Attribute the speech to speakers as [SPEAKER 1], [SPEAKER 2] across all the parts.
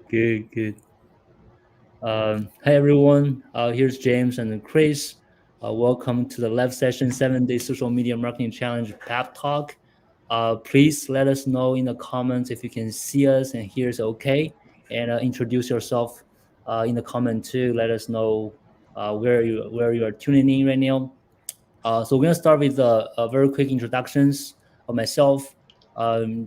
[SPEAKER 1] Good, good. Hi everyone. Here's James and Chris. Welcome to the live session 7 Day Social Media Marketing Challenge Pep Talk. Please let us know in the comments if you can see us and hear us okay, and introduce yourself in the comment too. Let us know where you are tuning in right now. So we're gonna start with very quick introductions of myself,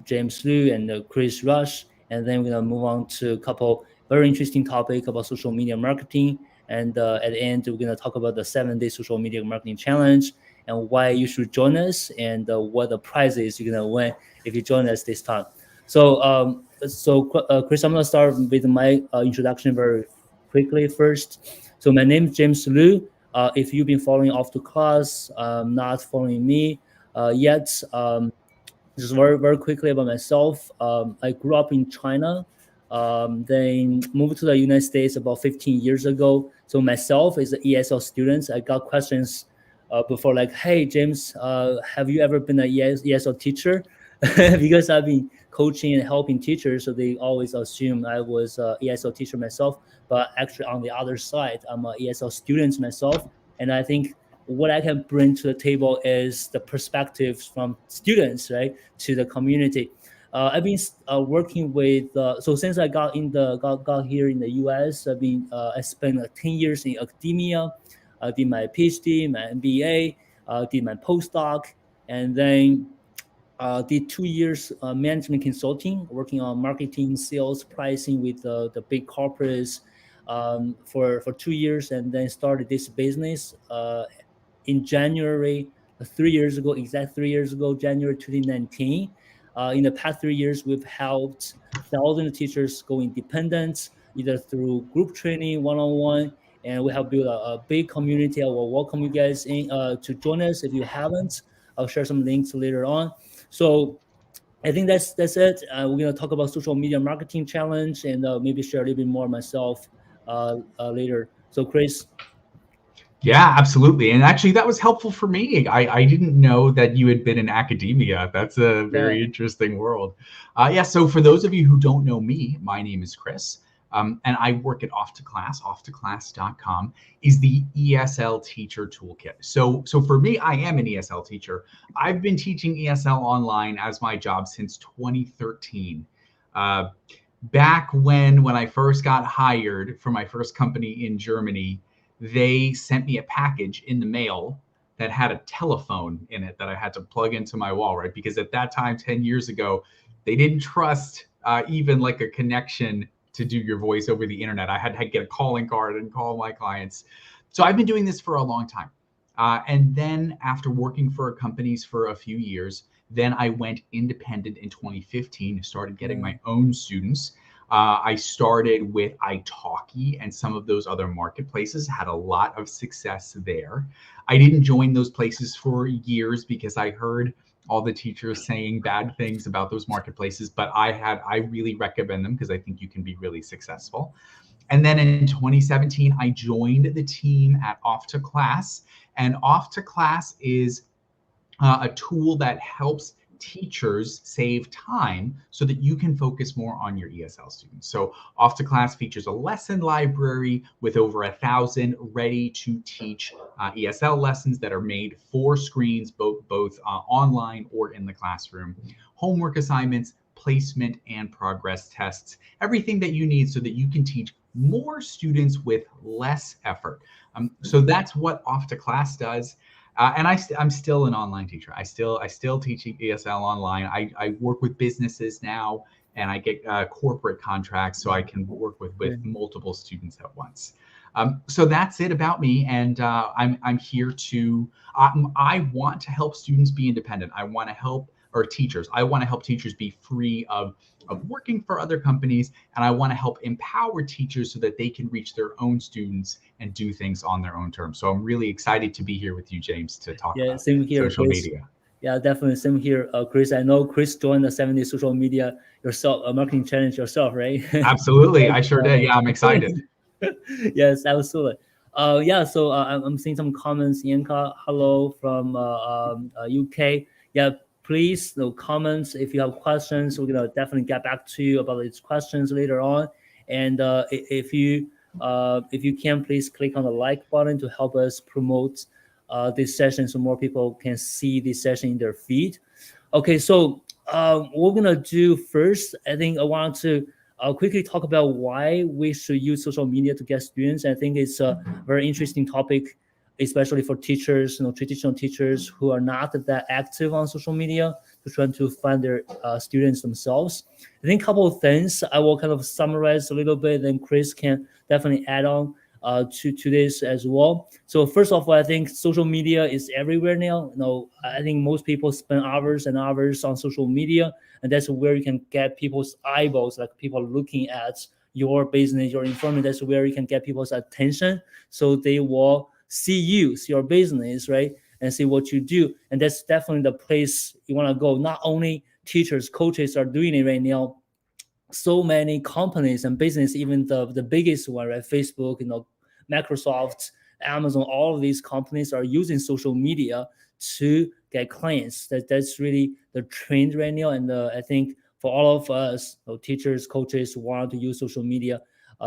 [SPEAKER 1] James Liu, and Chris Rush, and then we're gonna move on to a couple very interesting topic about social media marketing. And at the end, we're gonna talk about the 7 Day Social Media Marketing Challenge and why you should join us and what the prize is you're gonna win if you join us this time. So Chris, I'm gonna start with my introduction very quickly first. So my name is James Liu. If you've been following off to class, not following me yet, just very quickly about myself. I grew up in China, then moved to the United States about 15 years ago. So myself is an ESL student. I got questions before like, hey, James, have you ever been an ESL teacher? Because I've been coaching and helping teachers, so they always assume I was an ESL teacher myself. But actually, on the other side, I'm an ESL student myself. And I think what I can bring to the table is the perspectives from students, right, to the community. I've been working with so since I got here in the U.S. I spent 10 years in academia. I did my PhD, my MBA, did my postdoc, and then did 2 years management consulting, working on marketing, sales, pricing with the big corporates for 2 years, and then started this business in January 3 years ago, exact 3 years ago, January 2019. In the past 3 years, we've helped thousands of teachers go independent, either through group training, one-on-one, and we have built a big community. I will welcome you guys in to join us if you haven't. I'll share some links later on. So I think that's it. We're gonna talk about social media marketing challenge and maybe share a little bit more myself later. So Chris.
[SPEAKER 2] Yeah, absolutely. And actually, that was helpful for me. I didn't know that you had been in academia. That's a
[SPEAKER 1] Yeah.
[SPEAKER 2] very interesting world. Yeah, so for those of you who don't know me, my name is Chris, and I work at Off to Class. Offtoclass.com is the ESL teacher toolkit. So for me, I am an ESL teacher. I've been teaching ESL online as my job since 2013. Uh, Back when I first got hired for my first company in Germany, they sent me a package in the mail that had a telephone in it that I had to plug into my wall, right? Because at that time, 10 years ago, they didn't trust even like a connection to do your voice over the internet. I had to get a calling card and call my clients. So I've been doing this for a long time. And then after working for companies for a few years, then I went independent in 2015, started getting
[SPEAKER 1] Yeah.
[SPEAKER 2] my own students. I started with italki and some of those other marketplaces, had a lot of success there. I didn't join those places for years because I heard all the teachers saying bad things about those marketplaces, but I really recommend them because I think you can be really successful. And then in 2017, I joined the team at Off to Class. And Off to Class is a tool that helps teachers save time so that you can focus more on your ESL students. So Off to Class features a lesson library with over 1,000 ready to teach ESL lessons that are made for screens, both online or in the classroom. Homework assignments, placement and progress tests, everything that you need so that you can teach more students with less effort. So that's what Off to Class does. I'm still an online teacher. I still teach ESL online. I work with businesses now, and I get corporate contracts, so I can work with multiple students at once. So that's it about me, and I'm here to. I want to help students be independent. I want to help or teachers. I want to help teachers be free of working for other companies, and I want to help empower teachers so that they can reach their own students and do things on their own terms. So I'm really excited to be here with you, James, to talk
[SPEAKER 1] Yeah,
[SPEAKER 2] about
[SPEAKER 1] same here,
[SPEAKER 2] social
[SPEAKER 1] Chris.
[SPEAKER 2] media.
[SPEAKER 1] Yeah, definitely same here, Chris. I know Chris joined the 7 Day Social Media yourself, marketing challenge yourself, right?
[SPEAKER 2] Absolutely, I sure did. Yeah, I'm excited.
[SPEAKER 1] Yes, absolutely. Yeah, so I'm seeing some comments. Yanka, hello from UK. Yeah, please comments if you have questions. We're gonna definitely get back to you about these questions later on. And if you can, please click on the like button to help us promote this session so more people can see this session in their feed. Okay, so what we're gonna do first, I think I want to quickly talk about why we should use social media to get students. I think it's a very interesting topic, especially for teachers, traditional teachers who are not that active on social media, to trying to find their students themselves. I think a couple of things I will kind of summarize a little bit, then Chris can definitely add on to this as well. So first of all, I think social media is everywhere now. I think most people spend hours and hours on social media, and that's where you can get people's eyeballs, like people looking at your business, your information. That's where you can get people's attention, so they will see you, see your business, right, and see what you do. And that's definitely the place you want to go. Not only teachers, coaches are doing it right now. So many companies and business, even the biggest one, right? Facebook, Microsoft, Amazon, all of these companies are using social media to get clients. That's really the trend right now. And I think for all of us, teachers, coaches, want to use social media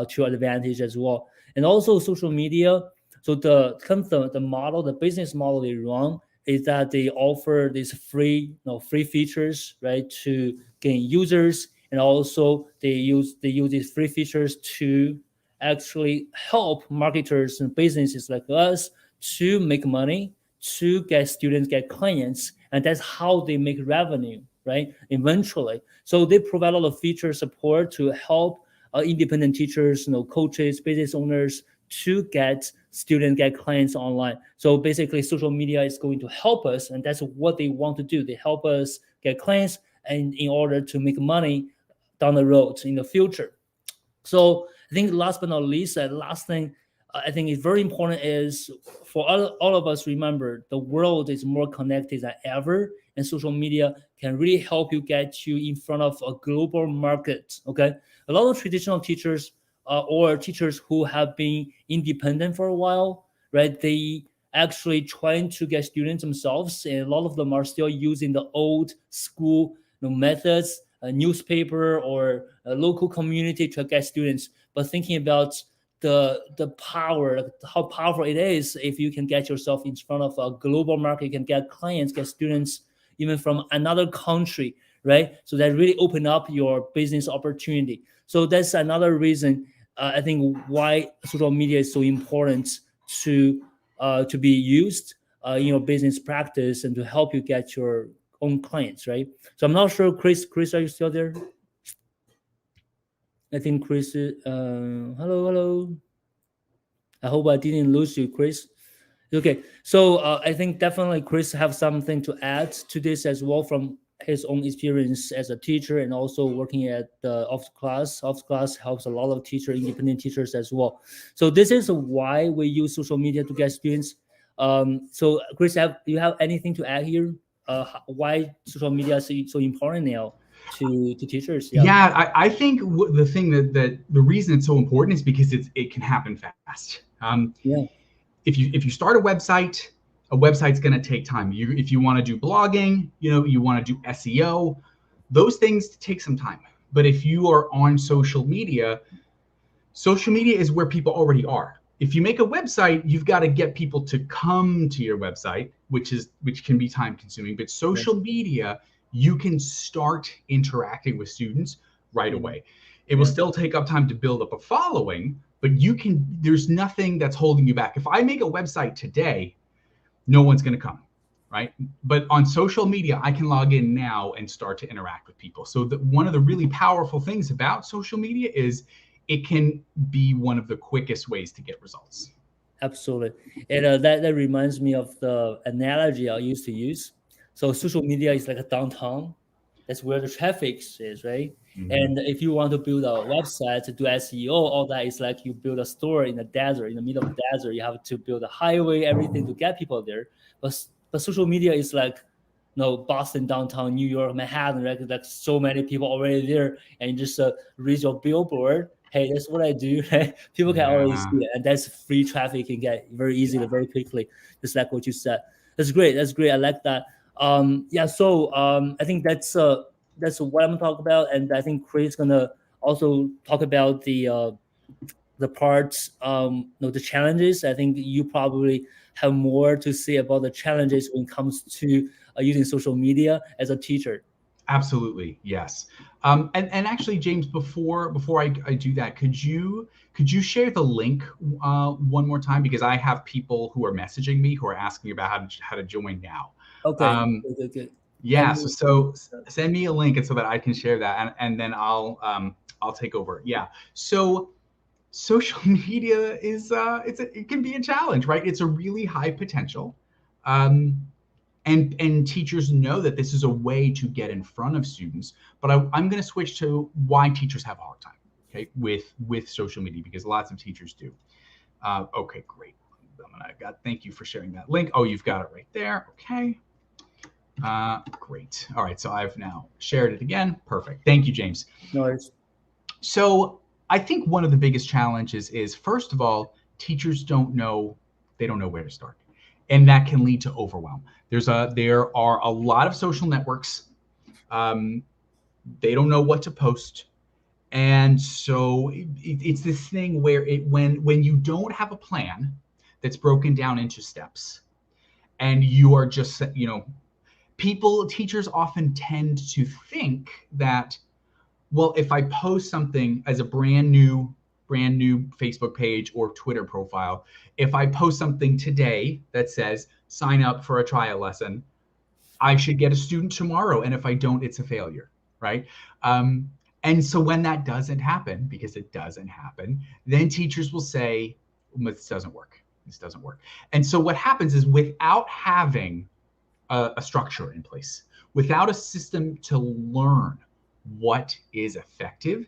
[SPEAKER 1] to advantage as well. And also social media. So the kind of the model, the business model they run is that they offer these free features, right, to gain users, and also they use these free features to actually help marketers and businesses like us to make money, to get students, get clients, and that's how they make revenue, right? Eventually, so they provide a lot of feature support to help independent teachers, coaches, business owners to get students, get clients online. So basically, social media is going to help us, and that's what they want to do. They help us get clients, and in order to make money down the road in the future. So I think last but not least, the last thing I think is very important is for all of us remember the world is more connected than ever, and social media can really help you get you in front of a global market. Okay, a lot of traditional teachers or teachers who have been independent for a while, right? They actually trying to get students themselves, and a lot of them are still using the old school methods, a newspaper or a local community to get students. But thinking about the power, how powerful it is if you can get yourself in front of a global market, you can get clients, get students even from another country, right? So that really open up your business opportunity. So that's another reason I think why social media is so important to be used in your business practice and to help you get your own clients, right? So I'm not sure, Chris. Chris, are you still there? I think Chris. Hello, hello. I hope I didn't lose you, Chris. Okay, so I think definitely Chris have something to add to this as well from his own experience as a teacher and also working at the off class. Off class helps a lot of independent teachers as well. So this is why we use social media to get students. So Chris, do you have anything to add here? Why social media is so important now to teachers? Yeah,
[SPEAKER 2] Yeah, I think the thing that the reason it's so important is because it can happen fast.
[SPEAKER 1] yeah,
[SPEAKER 2] If you start a website's going to take time. If you want to do blogging, you want to do SEO, those things take some time. But if you are on social media is where people already are. If you make a website, you've got to get people to come to your website, which can be time consuming. But
[SPEAKER 1] yeah,
[SPEAKER 2] social media, you can start interacting with students right
[SPEAKER 1] yeah,
[SPEAKER 2] away. It will
[SPEAKER 1] yeah,
[SPEAKER 2] still take up time to build up a following, but there's nothing that's holding you back. If I make a website today, no one's going to come, right? But on social media, I can log in now and start to interact with people. So one of the really powerful things about social media is it can be one of the quickest ways to get results.
[SPEAKER 1] absolutely. And that reminds me of the analogy I used to use. So social media is like a downtown. That's where the traffic is, right?
[SPEAKER 2] Mhm.
[SPEAKER 1] And if you want to build a website to do SEO, all that is like you build a store in the desert, in the middle of the desert. You have to build a highway, everything to get people there. But social media is like, Boston, downtown, New York, Manhattan, right? Like so many people already there, and you just read your billboard. Hey, that's what I do. Right? People can always
[SPEAKER 2] Yeah.
[SPEAKER 1] see it, and that's free traffic. You can get very easily, very quickly, just like what you said. That's great. That's great. I like that. Yeah, so I think that's what I'm talking about, and I think Chris gonna also talk about the parts, the challenges. I think you probably have more to say about the challenges when it comes to using social media as a teacher.
[SPEAKER 2] Absolutely, yes. And actually, James, before I do that, could you share the link one more time, because I have people who are messaging me who are asking about how to join now.
[SPEAKER 1] Okay,
[SPEAKER 2] Um,
[SPEAKER 1] good, good, good. Let
[SPEAKER 2] yeah,
[SPEAKER 1] me,
[SPEAKER 2] send me a link, and so that I can share that, and then I'll take over. Yeah. So social media is it can be a challenge, right? It's a really high potential. Um, and teachers know that this is a way to get in front of students, but I'm going to switch to why teachers have a hard time, okay, with social media, because lots of teachers do. Okay, great. Thank you for sharing that link. Oh, you've got it right there. Okay. Great. All right, so I've now shared it again. Perfect. Thank you, James.
[SPEAKER 1] no worries.
[SPEAKER 2] So I think one of the biggest challenges is, first of all, teachers don't know where to start, and that can lead to overwhelm. There are a lot of social networks. Um, they don't know what to post, and so it's this thing where when you don't have a plan that's broken down into steps, and you are just teachers often tend to think that, well, if I post something as a brand new Facebook page or Twitter profile, if I post something today that says sign up for a trial lesson, I should get a student tomorrow, and if I don't, it's a failure, right? Um, and so when that doesn't happen, because it doesn't happen, then teachers will say, well, this doesn't work. This doesn't work. And so what happens is, without having a structure in place, without a system to learn what is effective,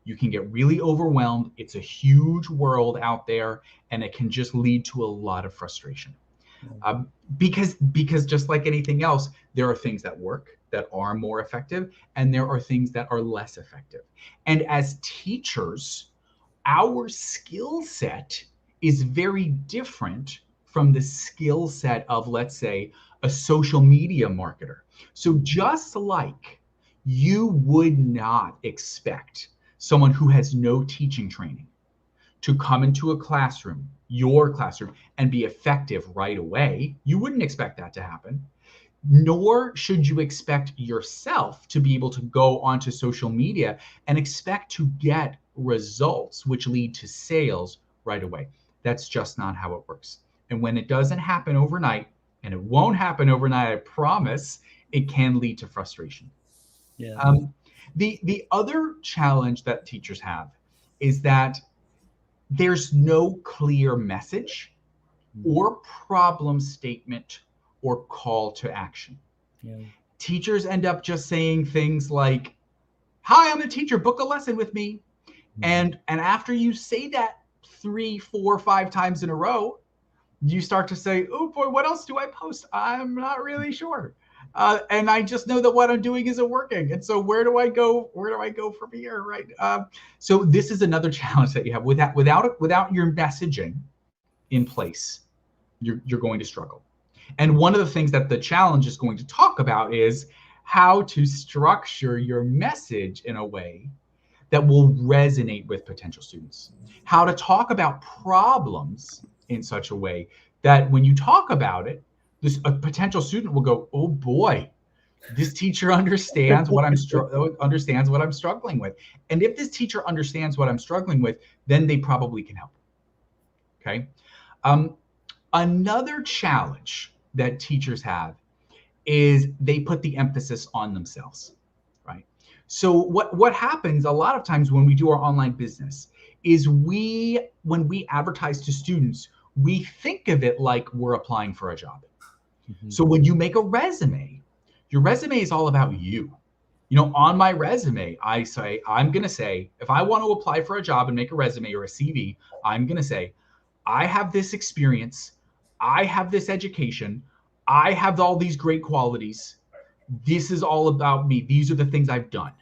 [SPEAKER 2] you can get really overwhelmed. It's a huge world out there, and it can just lead to a lot of frustration.
[SPEAKER 1] Yeah.
[SPEAKER 2] Because just like anything else, there are things that work that are more effective, and there are things that are less effective. And as teachers, our skill set is very different from the skill set of, let's say, a social media marketer. So just like you would not expect someone who has no teaching training to come into a classroom, your classroom, and be effective right away, you wouldn't expect that to happen. Nor should you expect yourself to be able to go onto social media and expect to get results which lead to sales right away. That's just not how it works. And when it doesn't happen overnight, and it won't happen overnight, I promise, it can lead to frustration.
[SPEAKER 1] Yeah.
[SPEAKER 2] Um, the other challenge that teachers have is that there's no clear message
[SPEAKER 1] Mm.
[SPEAKER 2] or problem statement or call to action.
[SPEAKER 1] Yeah.
[SPEAKER 2] Teachers end up just saying things like, "Hi, I'm the teacher, book a lesson with me."
[SPEAKER 1] Mhm.
[SPEAKER 2] And after you say that 3, 4, 5 times in a row, you start to say, "Oh boy, what else do I post? I'm not really sure." And I just know that what I'm doing isn't working. And so where do I go? Where do I go from here? Right. So this is another challenge that you have without your messaging in place. You're going to struggle. And one of the things that the challenge is going to talk about is how to structure your message in a way that will resonate with potential students. How to talk about problems in such a way that when you talk about it, a potential student will go, "Oh boy, this teacher understands what I'm struggling with." And if this teacher understands what I'm struggling with, then they probably can help. Okay. Um, Another challenge that teachers have is they put the emphasis on themselves, right? So what happens a lot of times when we do our online business is when we advertise to students, we think of it like we're applying for a job.
[SPEAKER 1] Mhm.
[SPEAKER 2] So when you make a resume, your resume is all about you. On my resume, I'm going to say, if I want to apply for a job and make a resume or a CV, I'm going to say, I have this experience, I have this education, I have all these great qualities. This is all about me. These are the things I've done.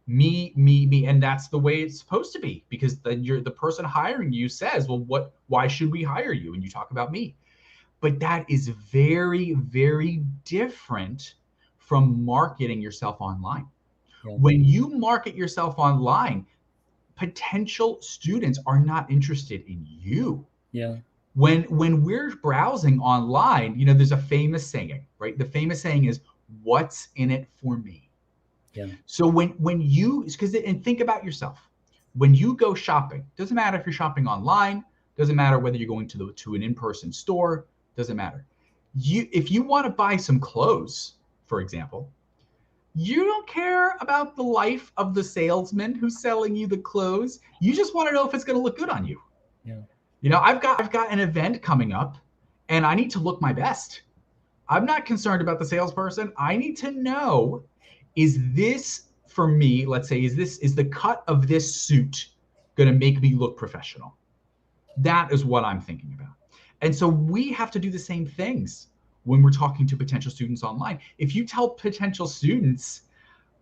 [SPEAKER 2] Me, me, me. And that's the way it's supposed to be, because then the person hiring you says, well, why should we hire you? And you talk about me. But that is very, very different from marketing yourself online.
[SPEAKER 1] Yeah.
[SPEAKER 2] When you market yourself online, potential students are not interested in you.
[SPEAKER 1] Yeah.
[SPEAKER 2] When we're browsing online, there's a famous saying, right? The famous saying is, what's in it for me?
[SPEAKER 1] Yeah.
[SPEAKER 2] So when you, because, and think about yourself, when you go shopping, doesn't matter if you're shopping online, doesn't matter whether you're going to an in-person store, doesn't matter. If you want to buy some clothes, for example, you don't care about the life of the salesman who's selling you the clothes. You just want to know if it's going to look good on you.
[SPEAKER 1] Yeah.
[SPEAKER 2] I've got an event coming up and I need to look my best. I'm not concerned about the salesperson. I need to know, is this for me, let's say, is the cut of this suit going to make me look professional? That is what I'm thinking about. And so we have to do the same things when we're talking to potential students online. If you tell potential students,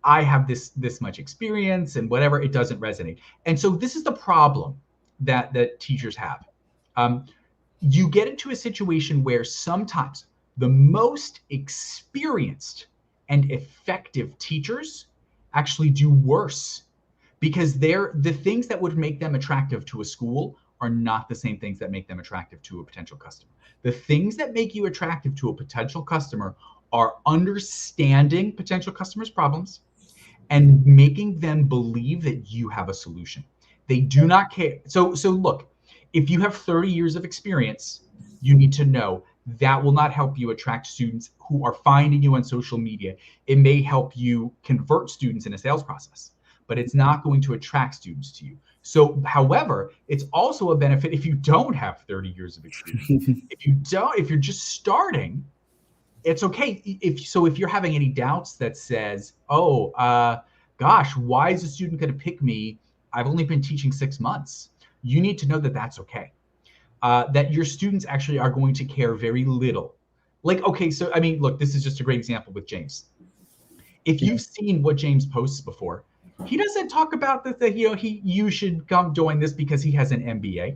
[SPEAKER 2] I have this much experience and whatever, it doesn't resonate. And so this is the problem that teachers have. Um, you get into a situation where sometimes the most experienced and effective teachers actually do worse because the things that would make them attractive to a school are not the same things that make them attractive to a potential customer. The things that make you attractive to a potential customer are understanding potential customers' problems and making them believe that you have a solution. They do not care. So look, if you have 30 years of experience, you need to know that will not help you attract students who are finding you on social media. It may help you convert students in a sales process, but it's not going to attract students to you. So, however, it's also a benefit if you don't have 30 years of experience. If you're just starting, it's okay. If you're having any doubts that says, oh, gosh, why is a student going to pick me? I've only been teaching 6 months. You need to know that that's okay. That your students actually are going to care very little. Like, okay, so I mean, look, this is just a great example with James. If
[SPEAKER 1] Yeah.
[SPEAKER 2] you've seen what James posts before, he doesn't talk about that you should come join this because he has an MBA,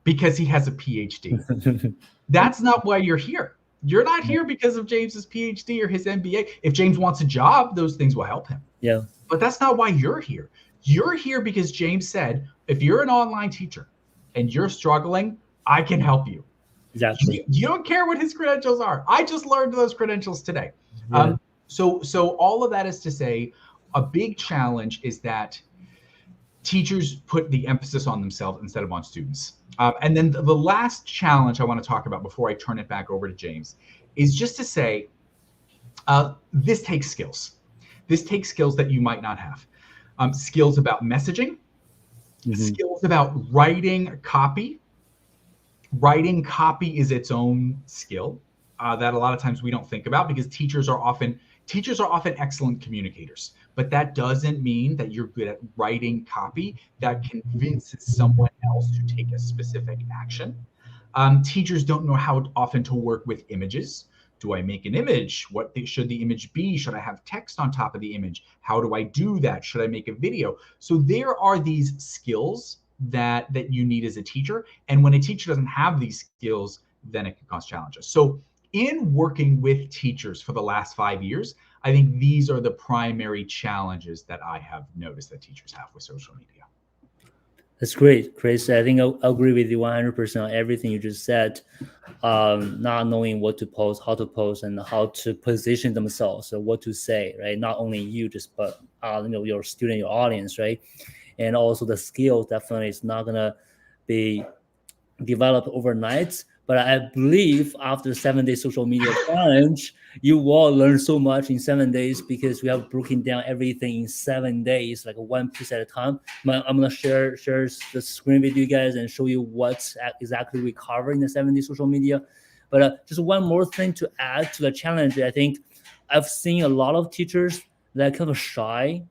[SPEAKER 2] because he has a PhD. That's not why you're here. You're not here because of James's PhD or his MBA. If James wants a job, those things will help him.
[SPEAKER 1] Yeah.
[SPEAKER 2] But that's not why you're here. You're here because James said, if you're an online teacher and you're struggling, I can help you.
[SPEAKER 1] Exactly.
[SPEAKER 2] You don't care what his credentials are. I just learned those credentials today.
[SPEAKER 1] Yeah.
[SPEAKER 2] So all of that is to say, a big challenge is that teachers put the emphasis on themselves instead of on students. And then the last challenge I want to talk about before I turn it back over to James is just to say, this takes skills. This takes skills that you might not have. Skills about messaging,
[SPEAKER 1] Mm-hmm.
[SPEAKER 2] skills about writing copy. Writing copy is its own skill that a lot of times we don't think about because teachers are often excellent communicators, but that doesn't mean that you're good at writing copy that convinces someone else to take a specific action. Teachers don't know how often to work with images. Do I make an image? Should the image be? Should I have text on top of the image? How do I do that? Should I make a video? So there are these skills that you need as a teacher. And when a teacher doesn't have these skills, then it can cause challenges. So in working with teachers for the last 5 years, I think these are the primary challenges that I have noticed that teachers have with social media.
[SPEAKER 1] That's great, Chris. I think I'll agree with you 100% on everything you just said. Not knowing what to post, how to post, and how to position themselves, so what to say, right? Not only you, just but your student, your audience, right? And also the skill definitely is not gonna be developed overnight. But I believe after 7 day social media challenge, you will learn so much in 7 days because we have broken down everything in 7 days, like one piece at a time. I'm gonna share the screen with you guys and show you what exactly we cover in the 7 day social media. But just one more thing to add to the challenge, I think I've seen a lot of teachers that are kind of shy.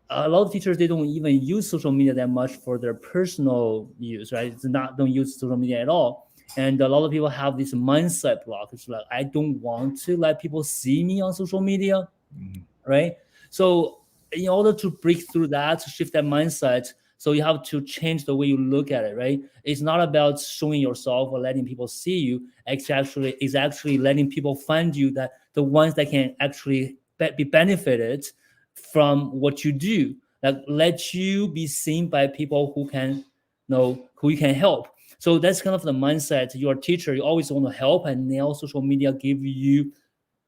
[SPEAKER 1] A lot of teachers, they don't even use social media that much for their personal use, right? It's not don't use social media at all. And a lot of people have this mindset block. It's like, I don't want to let people see me on social media,
[SPEAKER 2] Mhm.
[SPEAKER 1] right? So in order to break through that, to shift that mindset, So you have to change the way you look at it, right? It's not about showing yourself or letting people see you. It's actually letting people find you, that the ones that can actually be benefited from what you do. Like, let you be seen by people who can who you can help. So that's kind of the mindset. You're a teacher, you always want to help, and now social media give you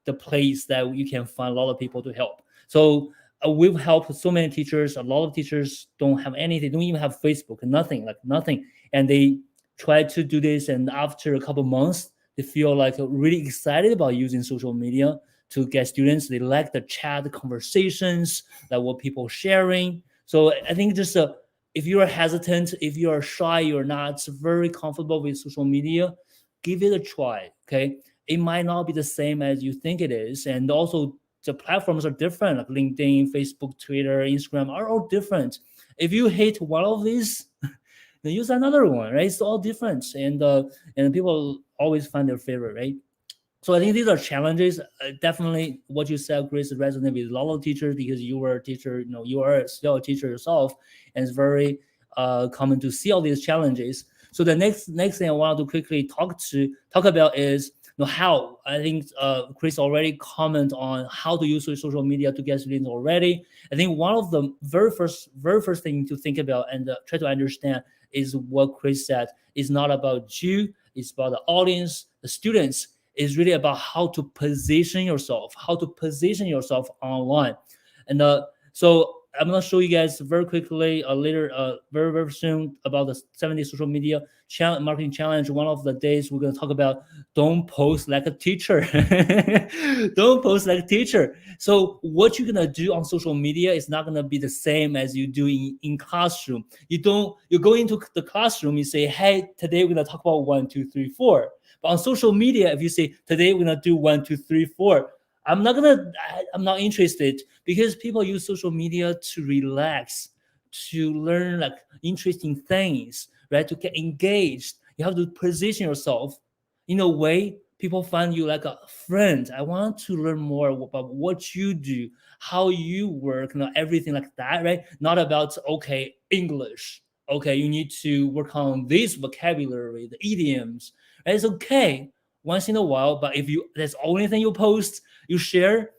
[SPEAKER 1] the place that you can find a lot of people to help. So we've helped so many teachers. A lot of teachers don't have anything, don't even have Facebook, nothing, like nothing. And they try to do this, and after a couple months, they feel like really excited about using social media to get students. They like the chat, the conversations, like what people sharing. So I think just if you are hesitant, if you are shy, you're not very comfortable with social media, give it a try. Okay, it might not be the same as you think it is. And also, the platforms are different, like LinkedIn, Facebook, Twitter, Instagram are all different. If you hate one of these, then use another one, right? It's all different. And people always find their favorite, right? So I think these are challenges. Definitely, what you said, Chris, resonate with a lot of teachers, because you were a teacher. You are still a teacher yourself, and it's very common to see all these challenges. So the next thing I want to quickly talk about is how. I think Chris already comment on how to use social media to get students already. I think one of the very first thing to think about and try to understand is what Chris said. It's not about you. It's about the audience, the students. Is really about how to position yourself online. And so I'm gonna show you guys very quickly later, very soon, about the 7-day social media marketing challenge. One of the days we're gonna talk about don't post like a teacher. Don't post like a teacher. So what you're gonna do on social media is not gonna be the same as you do in classroom. You go into the classroom, you say, hey, today we're gonna talk about 1, 2, 3, 4. But on social media, if you say today we're gonna do 1, 2, 3, 4, I'm not interested, because people use social media to relax, to learn like interesting things, right? To get engaged. You have to position yourself in a way people find you like a friend. I want to learn more about what you do, how you work, everything like that, right? Not about, okay, English. Okay, you need to work on this vocabulary, the idioms. Right? It's okay once in a while, but if you that's the only thing you post, you share,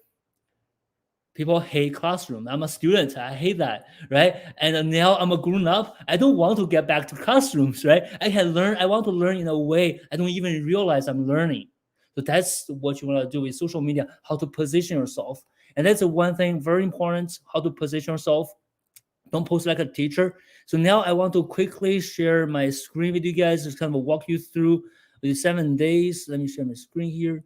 [SPEAKER 1] people hate classroom. I'm a student, I hate that, right? And now I'm a grown up, I don't want to get back to classrooms, right? I want to learn in a way I don't even realize I'm learning. So that's what you want to do with social media, how to position yourself. And that's the one thing very important, how to position yourself. Don't post like a teacher. So now I want to quickly share my screen with you guys, just kind of walk you through the 7 days. Let me share my screen here.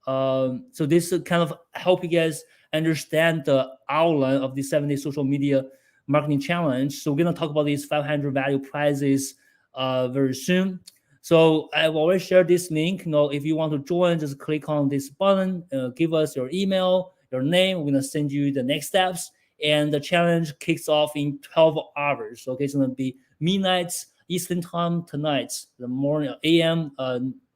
[SPEAKER 1] So this will kind of help you guys understand the outline of the 7-day social media marketing challenge. So we're gonna talk about these 500 value prizes very soon. So I've already shared this link. If you want to join, just click on this button. Give us your email, your name. We're gonna send you the next steps. And the challenge kicks off in 12 hours. Okay, it's gonna be midnight Eastern time tonight, the morning AM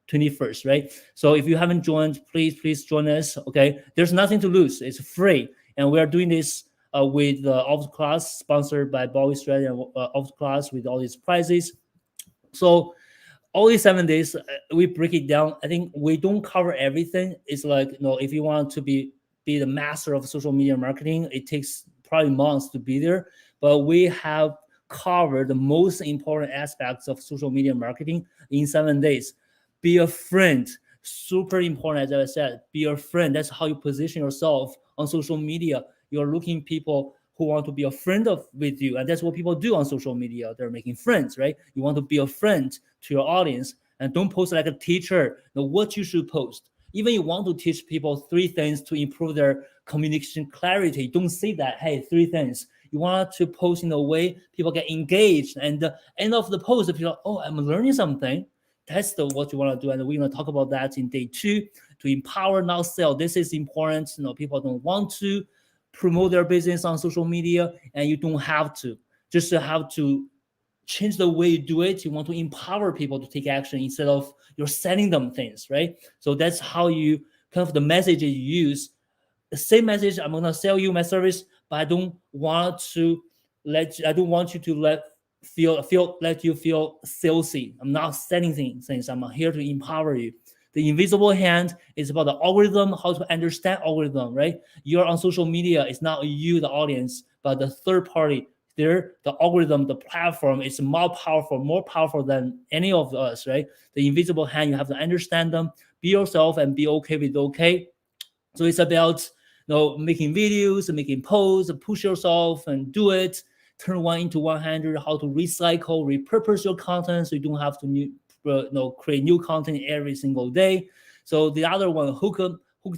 [SPEAKER 1] 21st, right? So if you haven't joined, please join us. Okay, there's nothing to lose. It's free, and we are doing this with Off Class, sponsored by Ball Australia, Off Class, with all these prizes. So all these 7 days, we break it down. I think we don't cover everything. It's like, if you want to be the master of social media marketing, it takes probably months to be there. But we have covered the most important aspects of social media marketing in 7 days. Be a friend, super important. As I said, be a friend. That's how you position yourself on social media. You're looking people who want to be a friend with you, and that's what people do on social media. They're making friends, right? You want to be a friend to your audience, and don't post like a teacher. Know what you should post. Even you want to teach people 3 things to improve their communication clarity, don't say that, hey, 3 things. You want to post in a way people get engaged, and the end of the post, people are, oh, I'm learning something. That's what you want to do, and we're going to talk about that in day 2. To empower, not sell. This is important. People don't want to promote their business on social media, and you don't have to. Just have to change the way you do it. You want to empower people to take action instead of you're selling them things, right? So that's how you kind of the message you use. The same message, I'm gonna sell you my service, but I don't want to I don't want you to let you feel salesy. I'm not selling things. I'm here to empower you. The invisible hand is about the algorithm, how to understand algorithm, right? You're on social media. It's not you, the audience, but the third party. There, the algorithm, the platform is more powerful than any of us, right? The invisible hand, you have to understand them, be yourself, and be okay with okay. So it's about making videos, making posts, push yourself and do it. Turn one into 100. How to recycle, repurpose your content so you don't have to create new content every single day. So the other one, hook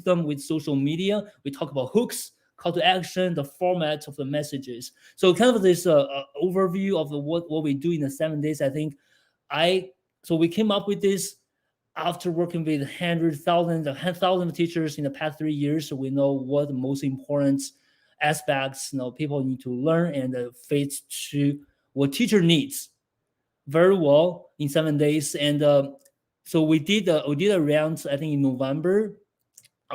[SPEAKER 1] them with social media. We talk about hooks, call to action, the format of the messages. So kind of this overview of what we do in the 7 days. I think I so we came up with this after working with thousands of teachers in the past 3 years. So we know what the most important aspects people need to learn and fit to what teacher needs very well in 7 days. And so we did a round, I think, in November.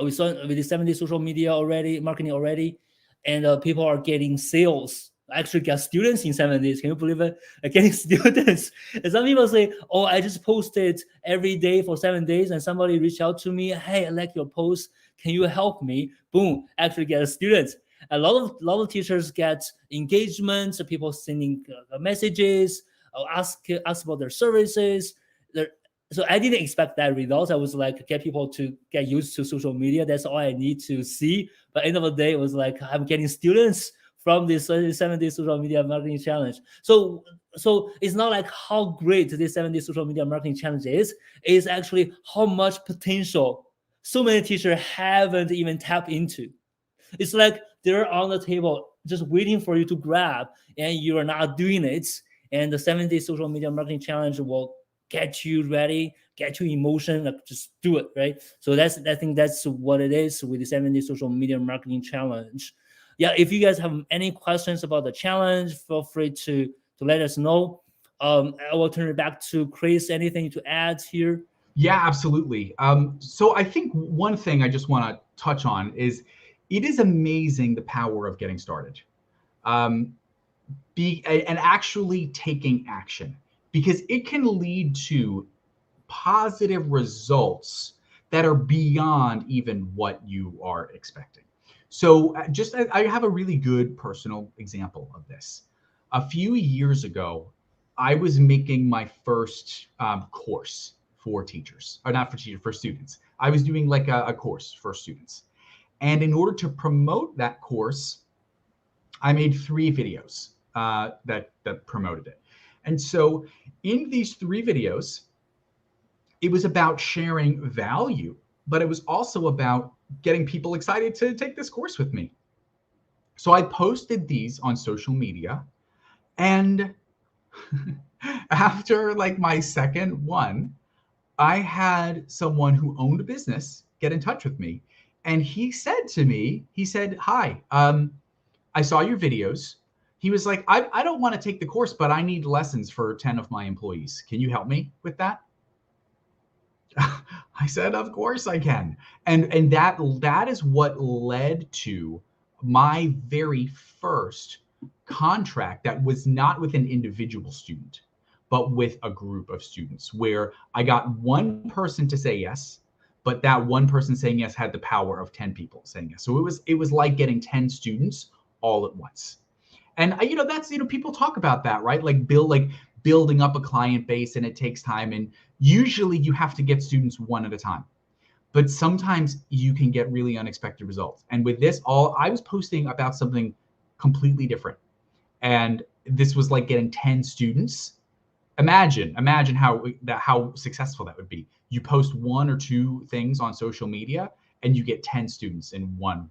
[SPEAKER 1] We saw with the 70 social media already, marketing already, and people are getting sales. I actually get students in 7 days. Can you believe it? Getting students. And some people say, "Oh, I just posted every day for 7 days," and somebody reached out to me, "Hey, I like your post. Can you help me?" Boom, actually get a student. A lot of teachers get engagements. People sending messages, ask about their services. Their So I didn't expect that result. I was like, get people to get used to social media. That's all I need to see. But end of the day, it was like I'm getting students from this 7 day social media marketing challenge. So it's not like how great this 7 day social media marketing challenge is. It's actually how much potential so many teachers haven't even tapped into. It's like they're on the table just waiting for you to grab, and you are not doing it. And the 7 day social media marketing challenge will get you ready, get you in motion, like just do it, right? So I think that's what it is with the 7 day social media marketing challenge. Yeah, if you guys have any questions about the challenge, feel free to let us know. I will turn it back to Chris. Anything to add here?
[SPEAKER 2] Yeah, absolutely. So I think one thing I just want to touch on is it is amazing the power of getting started. Um, and actually taking action, because it can lead to positive results that are beyond even what you are expecting. So, I have a really good personal example of this. A few years ago, I was making my first course for teachers, or not for teachers, for students. I was doing like a course for students. And in order to promote that course, I made 3 videos that promoted it. And so, in these 3 videos, it was about sharing value, but it was also about getting people excited to take this course with me. So I posted these on social media, and after like my second one, I had someone who owned a business get in touch with me, and he said to me, he said, "Hi, I saw your videos." He was like, I don't want to take the course, but I need lessons for 10 of my employees. Can you help me with that?" I said, "Of course I can." And that is what led to my very first contract that was not with an individual student, but with a group of students, where I got one person to say yes, but that one person saying yes had the power of 10 people saying yes. So it was like getting 10 students all at once. And that's, people talk about that, right? Like building up a client base, and it takes time, and usually you have to get students one at a time, but sometimes you can get really unexpected results. And with this, all I was posting about something completely different, and this was like getting 10 students. Imagine how successful that would be. You post 1 or 2 things on social media, and you get 10 students in one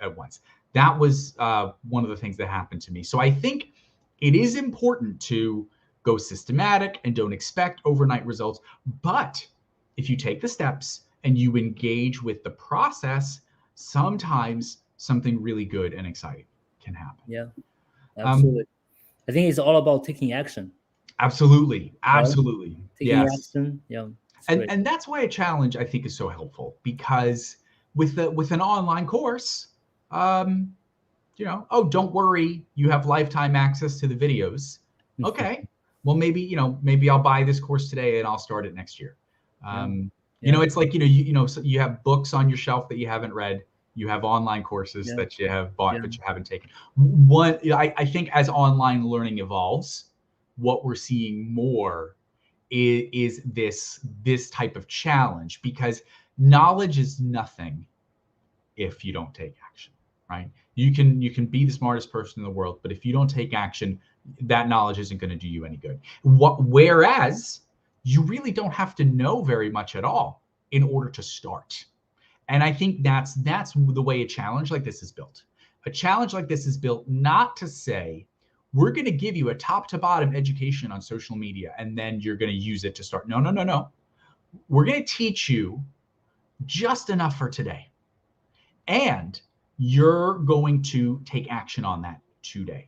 [SPEAKER 2] at once. That was one of the things that happened to me. So I think it is important to go systematic and don't expect overnight results. But if you take the steps and you engage with the process, sometimes something really good and exciting can happen.
[SPEAKER 1] Yeah,
[SPEAKER 2] Um,
[SPEAKER 1] absolutely. I think it's all about taking action,
[SPEAKER 2] Absolutely,
[SPEAKER 1] right?
[SPEAKER 2] absolutely,
[SPEAKER 1] Taking
[SPEAKER 2] yes.
[SPEAKER 1] action. Yeah, it's
[SPEAKER 2] and
[SPEAKER 1] great.
[SPEAKER 2] and that's why a challenge, I think, is so helpful, because with an online course, um, Oh, don't worry, you have lifetime access to the videos. Okay, well, maybe I'll buy this course today and I'll start it next year.
[SPEAKER 1] Yeah.
[SPEAKER 2] Um,
[SPEAKER 1] Yeah.
[SPEAKER 2] it's like, so you have books on your shelf that you haven't read. You have online courses
[SPEAKER 1] Yeah.
[SPEAKER 2] that you have bought
[SPEAKER 1] Yeah.
[SPEAKER 2] but you haven't taken. I think as online learning evolves, what we're seeing more is this type of challenge, because knowledge is nothing if you don't take action, right? You can be the smartest person in the world, but if you don't take action, that knowledge isn't going to do you any good. Whereas you really don't have to know very much at all in order to start. And I think that's the way a challenge like this is built. A challenge like this is built not to say we're going to give you a top to bottom education on social media and then you're going to use it to start. No, no, no, no. We're going to teach you just enough for today, and you're going to take action on that today.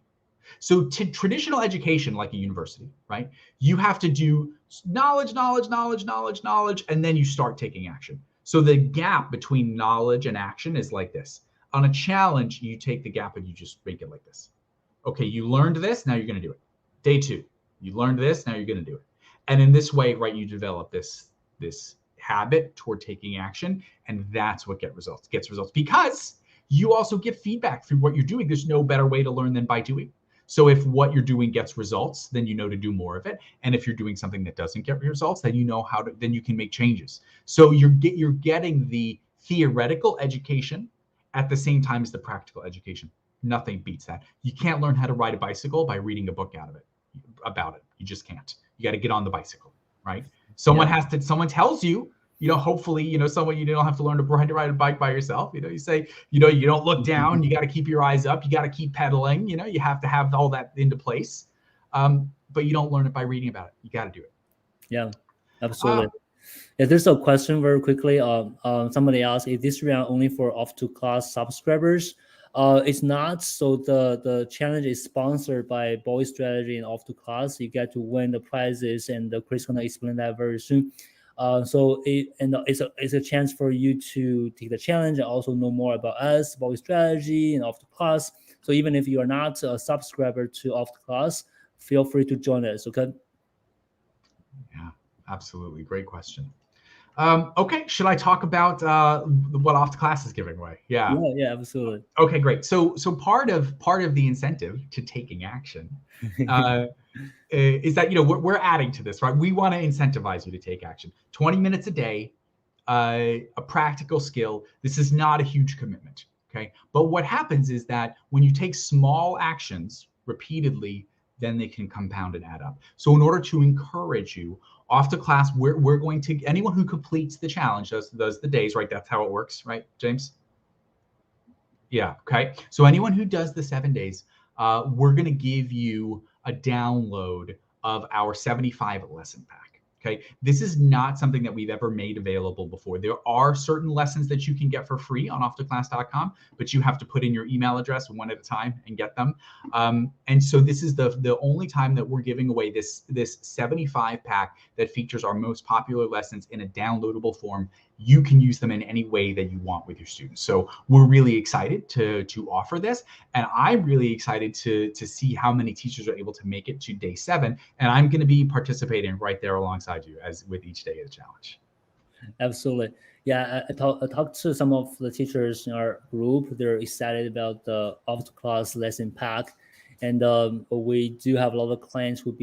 [SPEAKER 2] So traditional education, like a university, right? You have to do knowledge, knowledge, knowledge, knowledge, knowledge, and then you start taking action. So the gap between knowledge and action is like this. On a challenge, you take the gap and you just make it like this. Okay, you learned this, now you're going to do it. Day 2, you learned this, now you're going to do it. And in this way, right, you develop this habit toward taking action, and that's what gets results, because you also get feedback through what you're doing. There's no better way to learn than by doing. So if what you're doing gets results, then you know to do more of it. And if you're doing something that doesn't get results, then you know how to, then you can make changes. So you're getting the theoretical education at the same time as the practical education. Nothing beats that. You can't learn how to ride a bicycle by reading a book out of it about it. You just can't. You got to get on the bicycle, right?
[SPEAKER 1] Yeah.
[SPEAKER 2] Someone tells you, hopefully, someone, you don't have to learn to ride a bike by yourself. You say, you don't look down, you got to keep your eyes up, you got to keep pedaling, you have to have all that into place. But you don't learn it by reading about it. You got to do it.
[SPEAKER 1] Yeah.
[SPEAKER 2] Uh,
[SPEAKER 1] Absolutely. Yeah, there's a question very quickly. Somebody asked, is this round only for off to class subscribers? It's not. So the challenge is sponsored by Boy Strategy and Off to Class. You get to win the prizes, and Chris gonna explain that very soon. It's a chance for you to take the challenge and also know more about us, Boy Strategy and Off to Class. So even if you are not a subscriber to Off to Class, feel free to join us. Okay.
[SPEAKER 2] yeah, absolutely. Great question. Okay, should I talk about what Off to Class is giving away? Yeah.
[SPEAKER 1] Yeah. Yeah. Absolutely.
[SPEAKER 2] Okay, great. So part of the incentive to taking action uh, is that we're adding to this, right? We want to incentivize you to take action. 20 minutes a day, a practical skill. This is not a huge commitment, okay? But what happens is that when you take small actions repeatedly, then they can compound and add up. So in order to encourage you, Off to Class, we're going to, anyone who completes the challenge does the days, right? That's how it works, right, James? Yeah. Okay. So anyone who does the 7 days, we're going to give you a download of our 75 lesson pack. Okay. This is not something that we've ever made available before. There are certain lessons that you can get for free on offtoclass.com, but you have to put in your email address one at a time and get them. And so this is the only time that we're giving away this 75 pack that features our most popular lessons in a downloadable form. You can use them in any way that you want with your students. So we're really excited to offer this, and I'm really excited to see how many teachers are able to make it to day 7. And I'm going to be participating right there alongside you as with each day of the challenge.
[SPEAKER 1] Absolutely. Yeah, I talked to some of the teachers in our group. They're excited about the off class lesson pack, and we do have a lot of clients who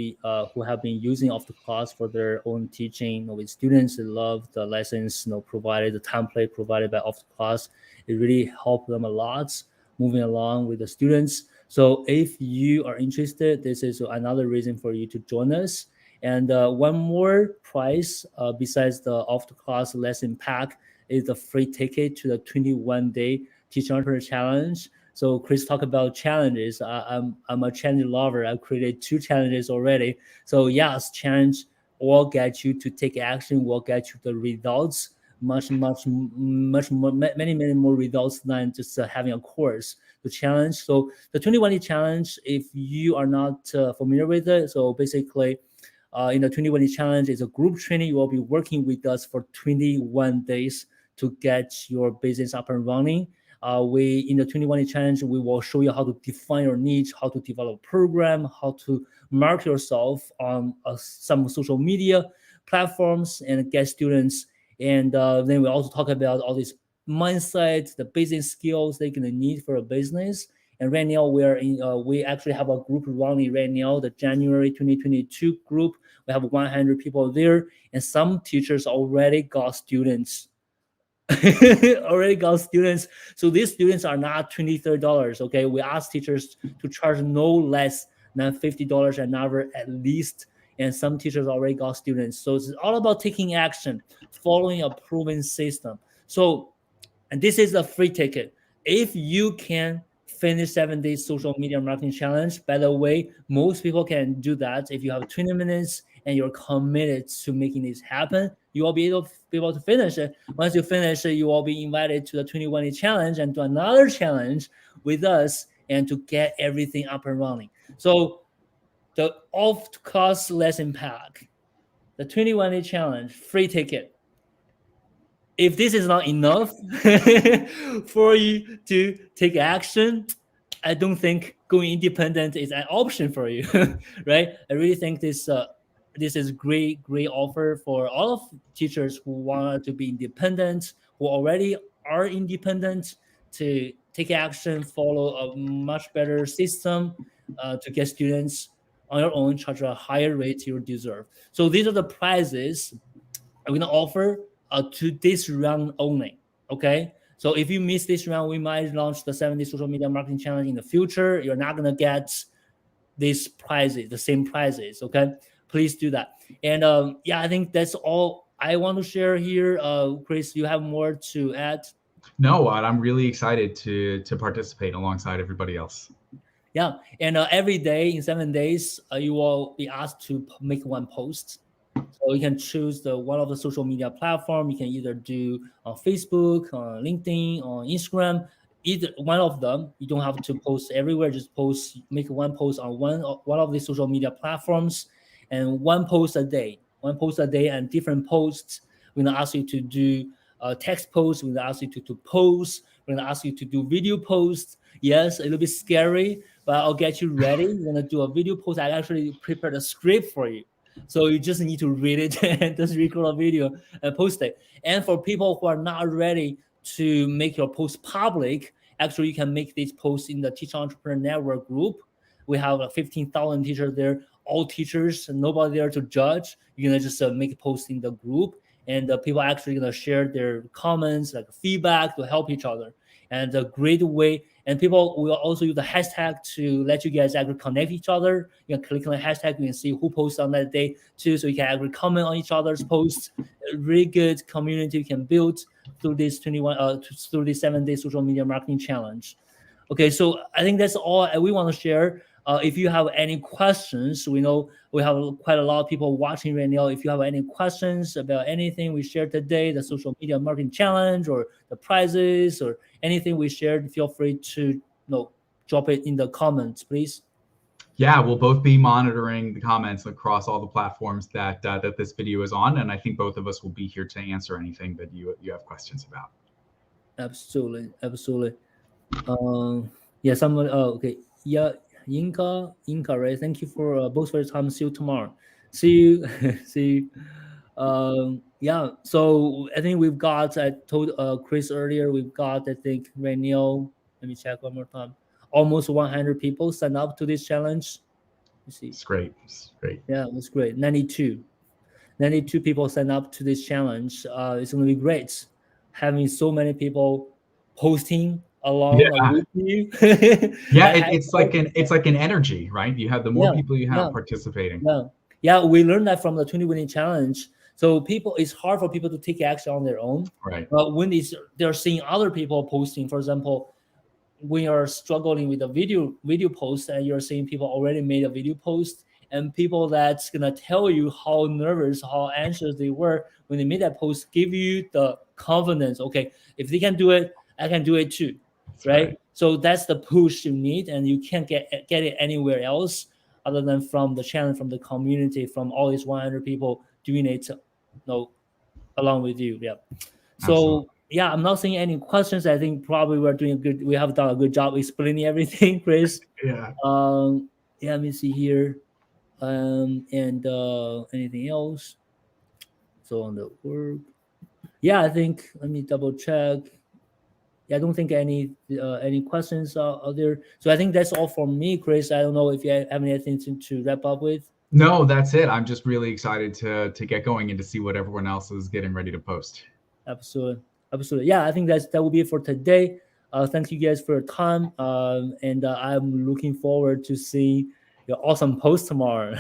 [SPEAKER 1] have been using off the class for their own teaching with students. They love the lessons, provided the template provided by off the class. It really helped them a lot moving along with the students. So if you are interested, this is another reason for you to join us. And one more prize besides the off the class lesson pack is the free ticket to the 21-day teaching entrepreneur challenge. So Chris talked about challenges. I'm a challenge lover. I've created 2 challenges already. So yes, challenge will get you to take action, will get you the results, much more, many more results than just having a course. The challenge. So the 21-day challenge, if you are not familiar with it, so basically in the 21-day challenge, it's a group training. You will be working with us for 21 days to get your business up and running. We in the 21 challenge, we will show you how to define your niche, how to develop a program, how to market yourself on some social media platforms and get students. And then we also talk about all these mindset, the business skills they're gonna need for a business. And right now we actually have a group running right now, the January 2022 group. We have 100 people there, and some teachers already got students. Already got students. So these students are not $20, $30. Okay, we ask teachers to charge no less than $50 an hour at least. And some teachers already got students. So it's all about taking action, following a proven system. So, and this is a free ticket. If you can finish 7 days social media marketing challenge, by the way, most people can do that. If you have 20 minutes and you're committed to making this happen, you will be able to finish it. Once you finish it, you will be invited to the 21 day challenge and to another challenge with us and to get everything up and running. So the off cost less impact, the 21 day challenge, free ticket. If this is not enough for you to take action, I don't think going independent is an option for you, right? I really think this is great offer for all of teachers who want to be independent, who already are independent, to take action, follow a much better system to get students on your own, charge a higher rate you deserve. So these are the prizes I'm gonna offer to this round only. Okay. So if you miss this round, we might launch the 70 social media marketing challenge in the future. You're not gonna get these prizes, the same prizes. Okay. Please do that. And yeah, I think that's all I want to share here. Chris, you have more to add?
[SPEAKER 2] No, I'm really excited to participate alongside everybody else.
[SPEAKER 1] Yeah. And every day in 7 days, you will be asked to make one post. So you can choose the one of the social media platform. You can either do on Facebook, on LinkedIn, on Instagram, either one of them. You don't have to post everywhere. Just make one post on one of these social media platforms, and one post a day. One post a day, and different posts. We're gonna ask you to do text posts. We're gonna ask you to post. We're gonna ask you to do video posts. Yes, a little bit scary, but I'll get you ready. We're gonna do a video post. I actually prepared a script for you. So you just need to read it and just record a video and post it. And for people who are not ready to make your post public, actually you can make these posts in the Teacher Entrepreneur Network group. We have 15,000 teachers there, all teachers, nobody there to judge. You're gonna just make a post in the group, and people are actually gonna share their comments, like feedback, to help each other. And a great way, and people will also use the hashtag to let you guys actually connect each other. You can click on the hashtag, you can see who posted on that day too, so you can actually comment on each other's posts. A really good community you can build through this 7 day social media marketing challenge. Okay, so I think that's all we want to share. If you have any questions, we know we have quite a lot of people watching right now. If you have any questions about anything we shared today, the social media marketing challenge or the prizes or anything we shared, feel free to drop it in the comments, please.
[SPEAKER 2] Yeah, we'll both be monitoring the comments across all the platforms that this video is on, and I think both of us will be here to answer anything that you have questions about.
[SPEAKER 1] Absolutely. Yeah, someone. Oh, okay. Yeah, Inca, right? Thank you for both for your time. See you tomorrow. See you. See you. Yeah. So I think we've got. I told Chris earlier. We've got. I think right now. Let me check one more time. Almost 100 people signed up to this challenge. Let's see.
[SPEAKER 2] It's great. It's great.
[SPEAKER 1] Yeah, it was great. 92 people signed up to this challenge. It's going to be great having so many people posting along
[SPEAKER 2] Yeah.
[SPEAKER 1] with you.
[SPEAKER 2] Yeah, it's like an energy, right? You have the more
[SPEAKER 1] Yeah,
[SPEAKER 2] people you
[SPEAKER 1] yeah,
[SPEAKER 2] have participating.
[SPEAKER 1] yeah, yeah. We learned that from the 20 winning challenge. So it's hard for people to take action on their own.
[SPEAKER 2] Right.
[SPEAKER 1] But when they're seeing other people posting, for example, when you're struggling with a video post and you're seeing people already made a video post, and people that's gonna tell you how nervous, how anxious they were when they made that post, give you the confidence. Okay, if they can do it, I can do it too.
[SPEAKER 2] That's
[SPEAKER 1] Right?
[SPEAKER 2] right.
[SPEAKER 1] So that's the push you need, and you can't get it anywhere else other than from the challenge, from the community, from all these 100 people doing it, along with you. Yeah.
[SPEAKER 2] Absolutely.
[SPEAKER 1] So yeah, I'm not seeing any questions. I think probably we're doing a good. We have done a good job explaining everything, Chris.
[SPEAKER 2] Yeah.
[SPEAKER 1] Yeah, let me see here. And anything else? So on the work. Yeah, I think let me double check. Yeah, I don't think any questions are there. So I think that's all from me, Chris. I don't know if you have anything to wrap up with.
[SPEAKER 2] No, that's it. I'm just really excited to get going and to see what everyone else is getting ready to post.
[SPEAKER 1] Absolutely, absolutely. Yeah, I think that will be it for today. Thank you guys for your time, and I'm looking forward to see your awesome post tomorrow.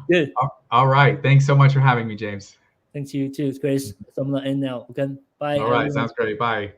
[SPEAKER 1] Good.
[SPEAKER 2] All right. Thanks so much for having me, James.
[SPEAKER 1] Thanks to you too, Chris. So I'm gonna end now. Okay. Bye,
[SPEAKER 2] All right.
[SPEAKER 1] everyone.
[SPEAKER 2] Sounds great. Bye.